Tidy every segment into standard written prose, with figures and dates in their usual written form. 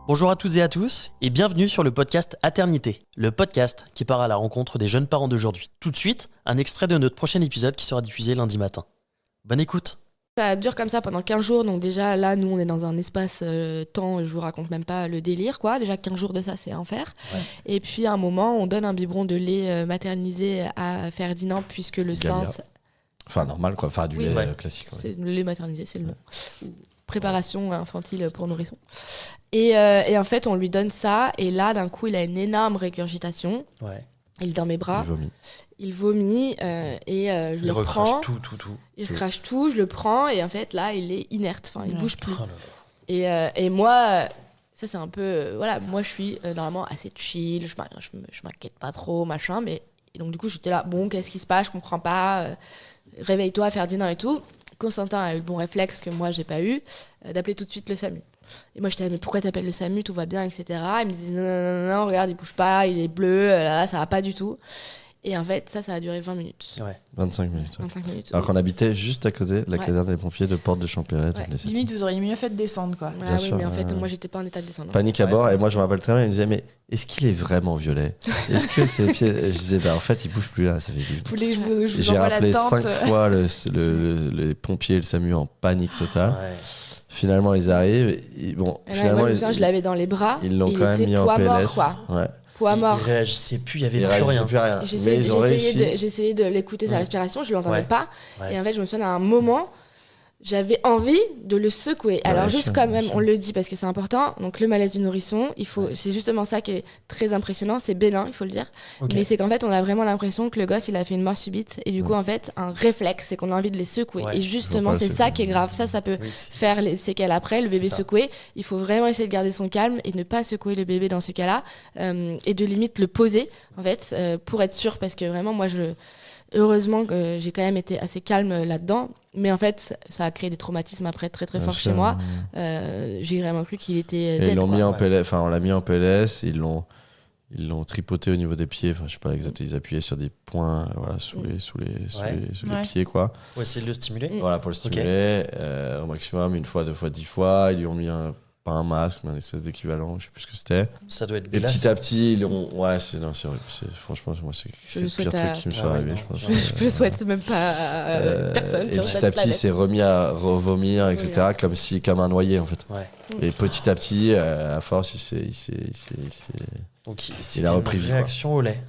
Bonjour à toutes et à tous et bienvenue sur le podcast Aternité, le podcast qui part à la rencontre des jeunes parents d'aujourd'hui. Tout de suite, un extrait de notre prochain épisode qui sera diffusé lundi matin. Bonne écoute. Ça dure comme ça pendant 15 jours, donc déjà là nous on est dans un espace-temps, je vous raconte même pas le délire quoi, déjà 15 jours de ça c'est enfer. Ouais. Et puis à un moment on donne un biberon de lait maternisé à Ferdinand puisque le sein... Enfin normal quoi, enfin du lait classique. Ouais. C'est le lait maternisé, c'est le nom. Préparation infantile pour nourrissons. Et en fait, on lui donne ça, et là, d'un coup, il a une énorme régurgitation. Ouais. Il est dans mes bras. Il vomit, et je le prends. Il recrache tout, je le prends, et en fait, là, il est inerte. Enfin, il bouge plus. Et moi, ça, c'est un peu... voilà, moi, je suis normalement assez chill, je m'inquiète pas trop, machin, mais... Et donc, du coup, j'étais là, bon, qu'est-ce qui se passe? Je comprends pas. Réveille-toi, Ferdinand et tout. Constantin a eu le bon réflexe que moi j'ai pas eu, d'appeler tout de suite le SAMU. Et moi j'étais là, mais pourquoi t'appelles le SAMU, tout va bien, etc. Il me disait non, regarde, il bouge pas, il est bleu, là, ça va pas du tout. Et en fait, ça a duré 20 minutes. Ouais. 25 minutes. Ouais. 25 minutes. Alors qu'on habitait juste à côté de la caserne des pompiers de Porte de Champéret. Ouais. Limite, vous auriez mieux fait de descendre, quoi. Ah oui, mais en fait, moi, j'étais pas en état de descendre. Panique à bord, et moi, je me rappelle très bien, il me disait, mais est-ce qu'il est vraiment violet? Est-ce que ses pieds... Et je disais, en fait, il bouge plus là, ça fait du... Vous voulez que je vous J'ai envoie rappelé la tente 5 fois les pompiers et le SAMU en panique totale. Ouais. Finalement, ils arrivent. Finalement, moi, je l'avais dans les bras. Ils l'ont quand même mis en PLS. Mort, quoi. Ouais. Poids mort. Il réagissait plus, il y avait plus rien. J'essayais de l'écouter sa respiration, je l'entendais pas. Ouais. Et en fait, je me souviens à un moment, j'avais envie de le secouer. Alors juste quand même, on le dit parce que c'est important. Donc le malaise du nourrisson, c'est justement ça qui est très impressionnant. C'est bénin, il faut le dire. Okay. Mais c'est qu'en fait, on a vraiment l'impression que le gosse, il a fait une mort subite. Et du coup, en fait, un réflexe, c'est qu'on a envie de les secouer. Ouais. Et justement, c'est ça qui est grave. Ça peut faire les séquelles après. Le bébé secoué, il faut vraiment essayer de garder son calme et ne pas secouer le bébé dans ce cas-là. Et de limite le poser, en fait, pour être sûr. Parce que vraiment, moi, heureusement que j'ai quand même été assez calme là-dedans, mais en fait ça a créé des traumatismes après très très forts chez moi. J'ai vraiment cru qu'il était dead, ils l'ont mis en PLS, enfin on l'a mis en PLS, ils l'ont tripoté au niveau des pieds, enfin je sais pas exactement, ils appuyaient sur des points, voilà, sous les pieds quoi. Pour essayer de le stimuler. Voilà, pour le stimuler au maximum, une fois, 2 fois, 10 fois, ils lui ont mis pas un masque, mais un espèce d'équivalent, je sais plus ce que c'était. Ça doit être et petit à petit, ils ont... Ouais, c'est horrible. Franchement, moi, c'est le pire truc qui me soit arrivé, je pense. Je le souhaite même pas à personne. Et petit à petit, il s'est remis à revomir, etc., comme un noyé, en fait. Ouais. Et petit à petit, à force, il a repris. Une réaction au lait.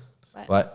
Ouais.